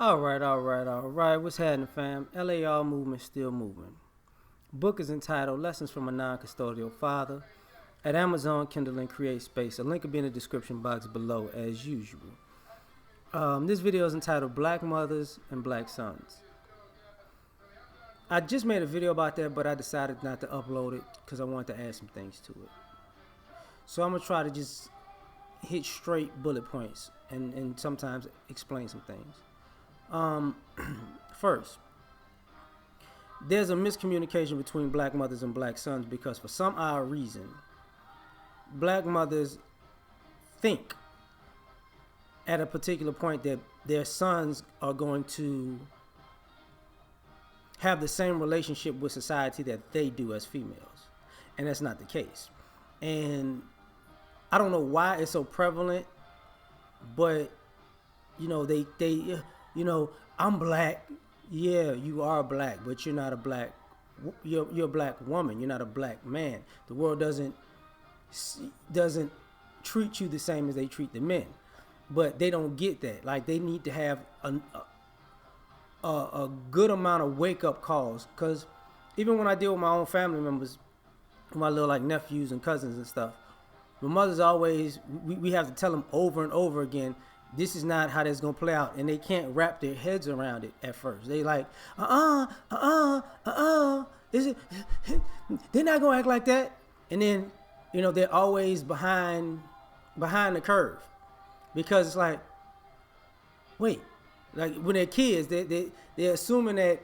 All right. What's happening, fam? L.A.R. movement still moving. Book is entitled Lessons from a Non-Custodial Father. At Amazon, Kindle, and Create Space. A link will be in the description box below, as usual. This video is entitled Black Mothers and Black Sons. I just made a video about that, but I decided not to upload it because I wanted to add some things to it. So I'm going to try to just hit straight bullet points and sometimes explain some things. First, there's a miscommunication between black mothers and black sons because for some odd reason, black mothers think at a particular point that their sons are going to have the same relationship with society that they do as females. And that's not the case. And I don't know why it's so prevalent, but I'm black. Yeah, you are black, but you're not a black. You're a black woman. You're not a black man. The world doesn't treat you the same as they treat the men, but they don't get that. Like they need to have a good amount of wake up calls. Cause even when I deal with my own family members, my little like nephews and cousins and stuff, my mother's always we have to tell them over and over again, this is not how that's gonna play out, and they can't wrap their heads around it at first. They like, is it? They're not gonna act like that, and then they're always behind the curve, because it's like, wait, like when they're kids, they're assuming that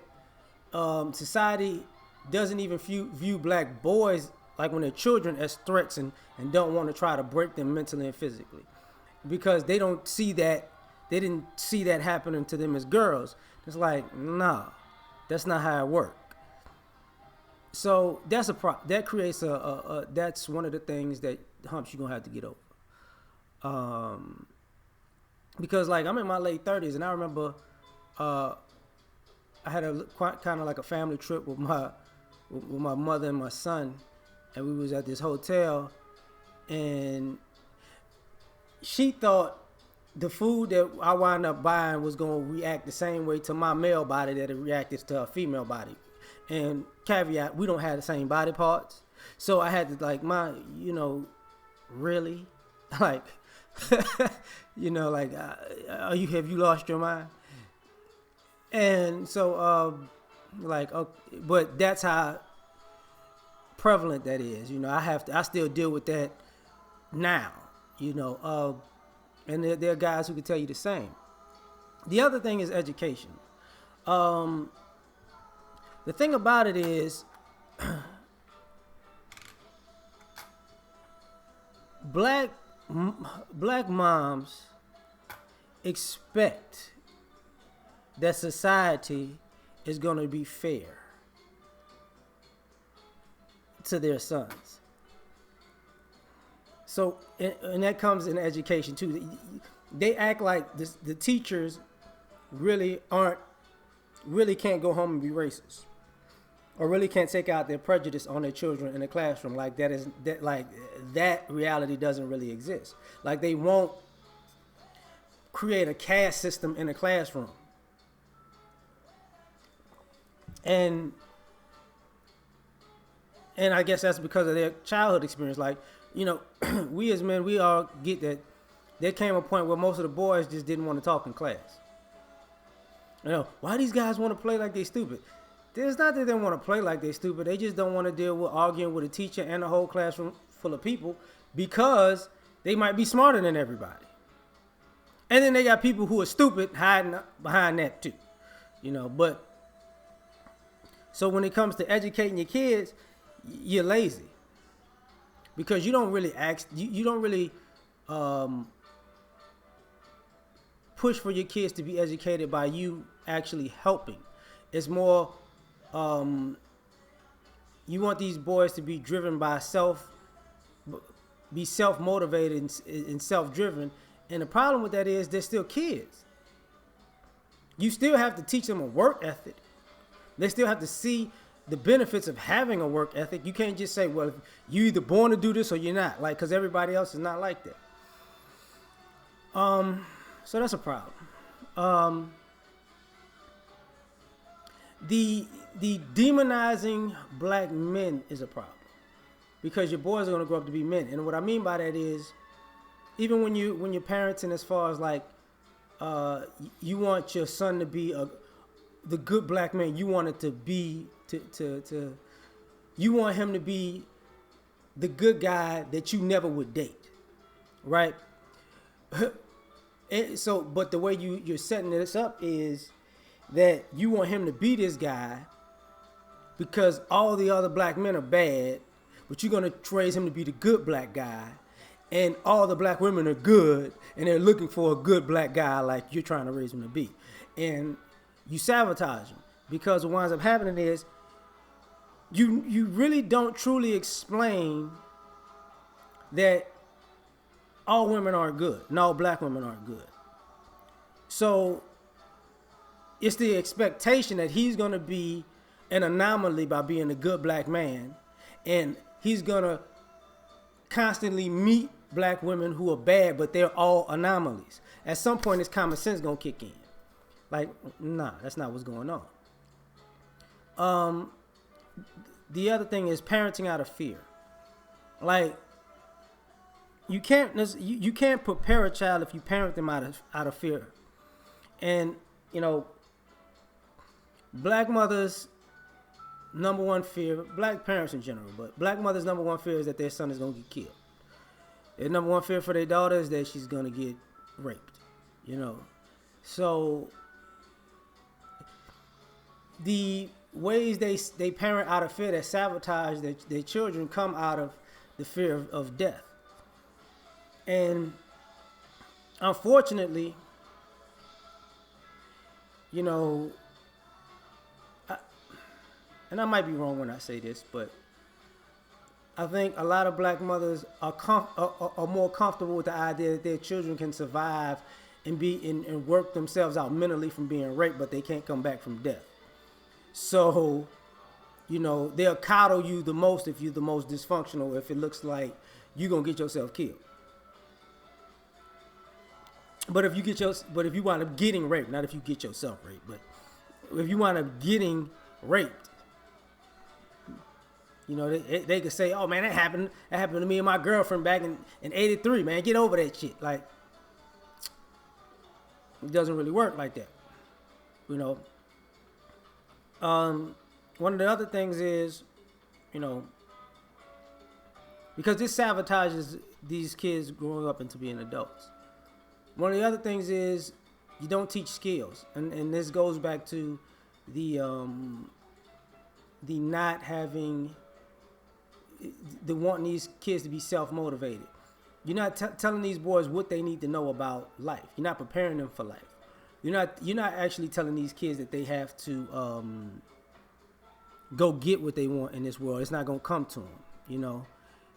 society doesn't even view black boys like when they're children as threats and don't want to try to break them mentally and physically. Because they don't see that, they didn't see that happening to them as girls. It's like, nah, that's not how it works. So that's that creates that's one of the things that humps you're gonna have to get over. Because like I'm in my late 30s, and I remember I had a kind of like a family trip with my mother and my son, and we was at this hotel, and she thought the food that I wound up buying was going to react the same way to my male body that it reacted to a female body. And caveat, we don't have the same body parts. So I had to like, really? Like, like, have you lost your mind? And so, but that's how prevalent that is. I still deal with that now. And there are guys who can tell you the same. The other thing is education. The thing about it is, black moms expect that society is going to be fair to their sons. So, and that comes in education too. They act like the teachers really can't go home and be racist, or really can't take out their prejudice on their children in the classroom. Like that reality doesn't really exist. Like they won't create a caste system in the classroom. And I guess that's because of their childhood experience. Like, we as men, we all get that there came a point where most of the boys just didn't want to talk in class. Why these guys want to play like they stupid? It's not that they want to play like they stupid. They just don't want to deal with arguing with a teacher and a whole classroom full of people because they might be smarter than everybody. And then they got people who are stupid hiding behind that too. But so when it comes to educating your kids, you're lazy. Because you don't really push for your kids to be educated by you actually helping. It's more, you want these boys to be driven by be self-motivated and self-driven. And the problem with that is they're still kids. You still have to teach them a work ethic. They still have to see the benefits of having a work ethic. You can't just say, well, you're either born to do this or you're not, because everybody else is not like that. So that's a problem. the demonizing black men is a problem because your boys are gonna grow up to be men. And what I mean by that is, even when you're parenting, as far as like, you want your son to be the good black man. You want it to be to you want him to be the good guy that you never would date, right? And so, but the way you're setting this up is that you want him to be this guy because all the other black men are bad, but you're gonna raise him to be the good black guy, and all the black women are good, and they're looking for a good black guy like you're trying to raise him to be, and you sabotage him because what winds up happening is you really don't truly explain that all women aren't good and all black women aren't good. So it's the expectation that he's going to be an anomaly by being a good black man, and he's going to constantly meet black women who are bad, but they're all anomalies. At some point, his common sense going to kick in. Like, nah, that's not what's going on. The other thing is parenting out of fear. Like, you can't prepare a child if you parent them out of fear. And black mothers' number one fear, black parents in general, but black mothers' number one fear is that their son is gonna get killed. Their number one fear for their daughter is that she's gonna get raped. So the ways they parent out of fear, that sabotage their children, come out of the fear of death. And unfortunately, and I might be wrong when I say this, but I think a lot of black mothers are more comfortable with the idea that their children can survive and work themselves out mentally from being raped, but they can't come back from death. So, they'll coddle you the most if you're the most dysfunctional, if it looks like you're gonna get yourself killed. But if you wind up getting raped, not if you get yourself raped, but if you wind up getting raped, they could say, "Oh man, that happened to me and my girlfriend back in '83. Man, get over that shit." Like, it doesn't really work like that, One of the other things is, because this sabotages these kids growing up into being adults. One of the other things is you don't teach skills, and this goes back to the not having, the wanting these kids to be self-motivated. You're not telling these boys what they need to know about life. You're not preparing them for life. You're not actually telling these kids that they have to go get what they want in this world. It's not gonna come to them.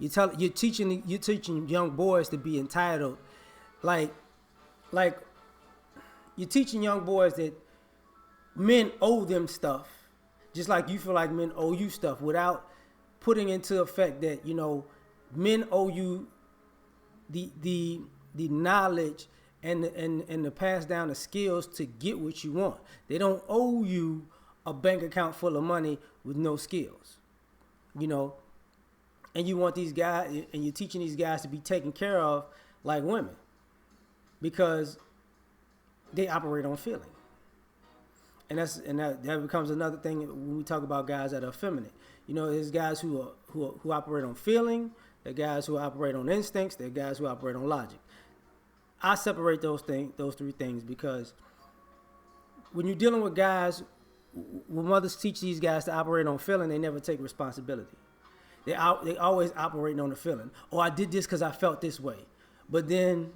You're teaching young boys to be entitled, like you're teaching young boys that men owe them stuff, just like you feel like men owe you stuff, without putting into effect that men owe you the knowledge and to pass down the skills to get what you want. They don't owe you a bank account full of money with no skills, And you want these guys, and you're teaching these guys to be taken care of like women, because they operate on feeling. And that becomes another thing when we talk about guys that are effeminate. There's guys who operate on feeling. There are guys who operate on instincts. There are guys who operate on logic. I separate those three things, because when you're dealing with guys, when mothers teach these guys to operate on feeling, they never take responsibility. They always operating on the feeling. Oh, I did this because I felt this way. But then,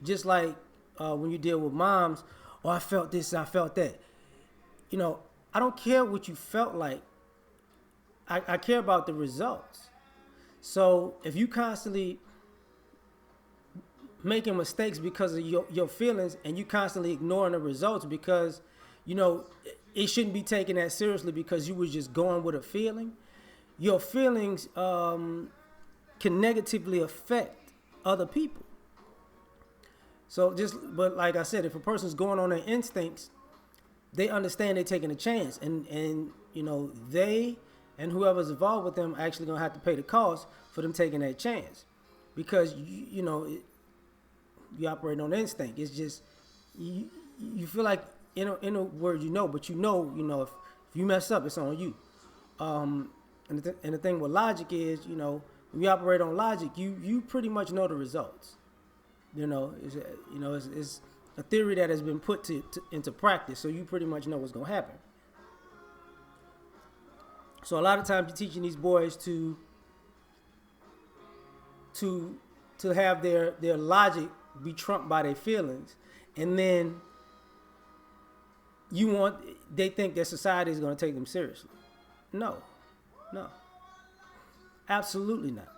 just like when you deal with moms, oh, I felt this and I felt that. I don't care what you felt like. I care about the results. So if you constantly making mistakes because of your feelings, and you constantly ignoring the results because, it shouldn't be taken that seriously because you were just going with a feeling, your feelings can negatively affect other people. So but like I said, if a person's going on their instincts, they understand they're taking a chance, and they and whoever's involved with them are actually gonna have to pay the cost for them taking that chance, because you operate on instinct. It's just you feel like in a word but if you mess up, it's on you. And the thing with logic is, when you operate on logic, you pretty much know the results. It's a theory that has been put into practice, so you pretty much know what's gonna happen. So a lot of times you're teaching these boys to have their logic be trumped by their feelings, and then they think that society is going to take them seriously. No, absolutely not.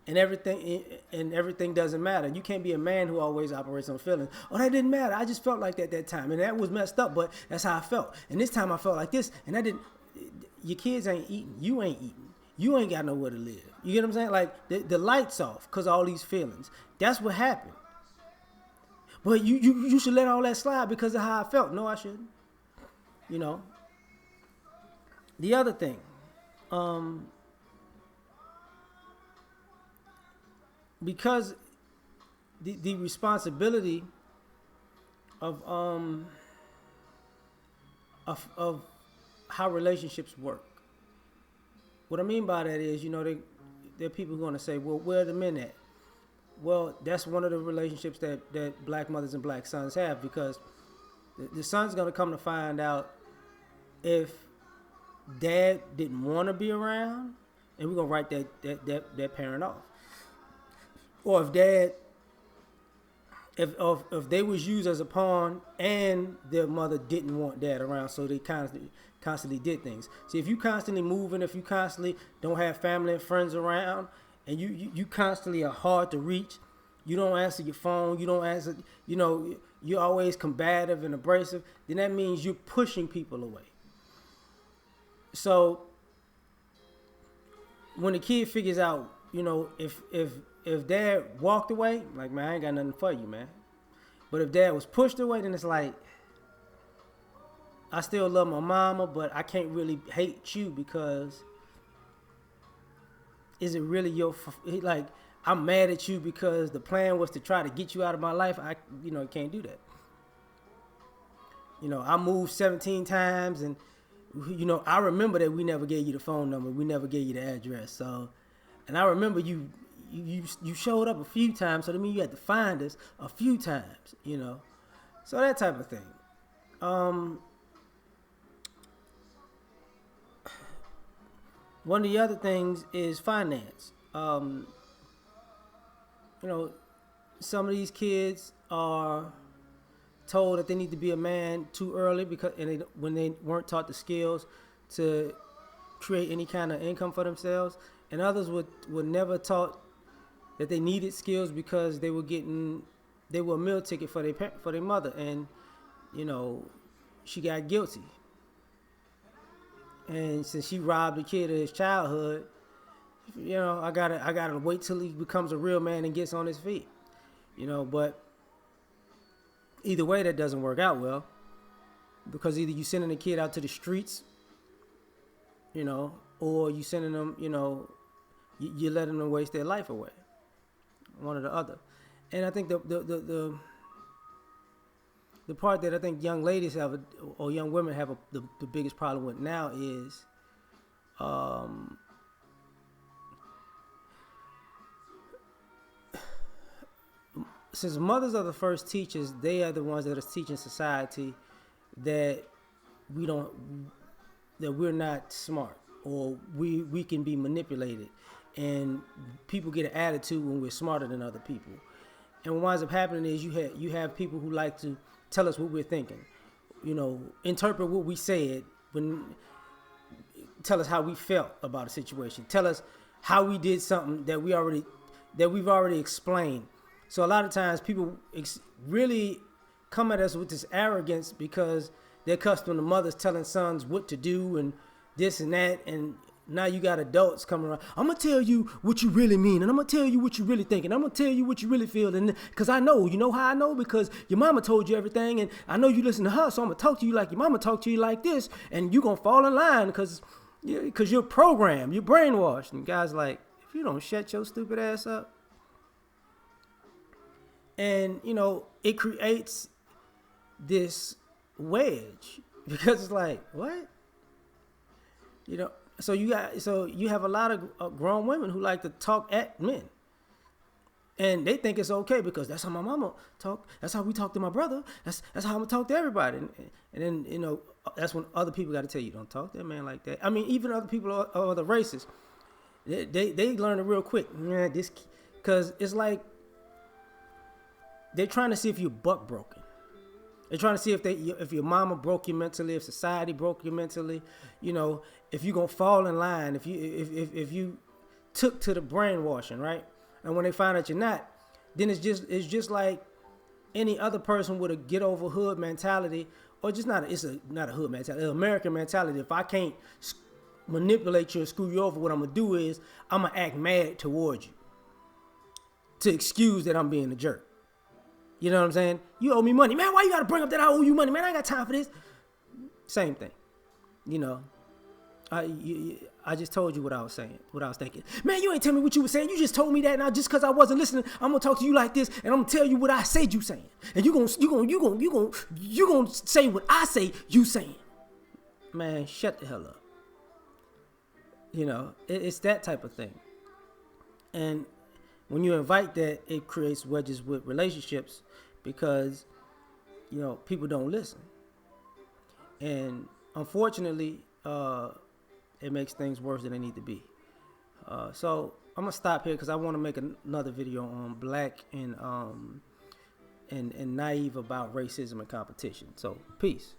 And everything doesn't matter. You can't be a man who always operates on feelings. Oh, that didn't matter. I just felt like that time, and that was messed up, but that's how I felt. And this time I felt like this, and that didn't. Your kids ain't eating. You ain't eating. You ain't got nowhere to live. You get what I'm saying? Like the lights off because of all these feelings. That's what happened. But you should let all that slide because of how I felt. No, I shouldn't. The other thing, because the responsibility of how relationships work. What I mean by that is, there are people who are going to say, well, where are the men at? Well, that's one of the relationships that black mothers and black sons have, because the son's going to come to find out if dad didn't want to be around, and we're going to write that parent off. Or if they was used as a pawn and their mother didn't want dad around, so they constantly did things. See, if you constantly moving, if you constantly don't have family and friends around, and you constantly are hard to reach, you don't answer your phone, you don't answer, you're always combative and abrasive, then that means you're pushing people away. So when the kid figures out, if dad walked away, like, man, I ain't got nothing for you, man. But if dad was pushed away, then it's like, I still love my mama, but I can't really hate you, because is it really like, I'm mad at you because the plan was to try to get you out of my life. I can't do that. I moved 17 times, and I remember that we never gave you the phone number, we never gave you the address. So, and I remember you showed up a few times, so that means you had to find us a few times, So that type of thing. One of the other things is finance. Some of these kids are told that they need to be a man too early when they weren't taught the skills to create any kind of income for themselves, and others were never taught that they needed skills because they were a meal ticket for their mother, and she got guilty. And since she robbed the kid of his childhood, I gotta wait till he becomes a real man and gets on his feet. But either way, that doesn't work out well, because either you sending the kid out to the streets, or you sending them, you're letting them waste their life away. One or the other. And I think the part that I think young ladies have, or young women have the biggest problem with now is, since mothers are the first teachers, they are the ones that are teaching society that we're not smart, or we can be manipulated, and people get an attitude when we're smarter than other people. And what winds up happening is you have people who like to tell us what we're thinking, interpret what we said, tell us how we felt about a situation, tell us how we did something that we've already explained. So a lot of times people really come at us with this arrogance because they're accustomed to mothers telling sons what to do and this and that, and now you got adults coming around. I'm gonna tell you what you really mean, and I'm gonna tell you what you really think, and I'm gonna tell you what you really feel. And because I know, you know how I know? Because your mama told you everything, and I know you listen to her, so I'm gonna talk to you like your mama talked to you like this, and you gonna fall in line because you're programmed, you're brainwashed. And guys like, if you don't shut your stupid ass up, and it creates this wedge because it's like, what? So you have a lot of grown women who like to talk at men, and they think it's okay because that's how my mama talk. That's how we talk to my brother. That's how I'm gonna talk to everybody. And then that's when other people got to tell you, don't talk to that man like that. I mean, even other people of other races, they learn it real quick. Because it's like they're trying to see if you're buck broken. They're trying to see if your mama broke you mentally, if society broke you mentally, if you're gonna fall in line, if you took to the brainwashing, right? And when they find out you're not, then it's just like any other person with a get over hood mentality, or just not a hood mentality, an American mentality. If I can't manipulate you or screw you over, what I'm gonna do is I'm gonna act mad towards you to excuse that I'm being a jerk. You know what I'm saying? You owe me money. Man, why you got to bring up that I owe you money? Man, I ain't got time for this. Same thing. I just told you what I was saying, what I was thinking. Man, you ain't tell me what you were saying. You just told me that. Now, just because I wasn't listening, I'm going to talk to you like this, and I'm going to tell you what I said you saying. And you gonna say what I say you saying. Man, shut the hell up. It's that type of thing. And when you invite that, it creates wedges with relationships because, people don't listen. And unfortunately, it makes things worse than they need to be. So I'm gonna stop here because I want to make another video on black and naive about racism and competition. So peace.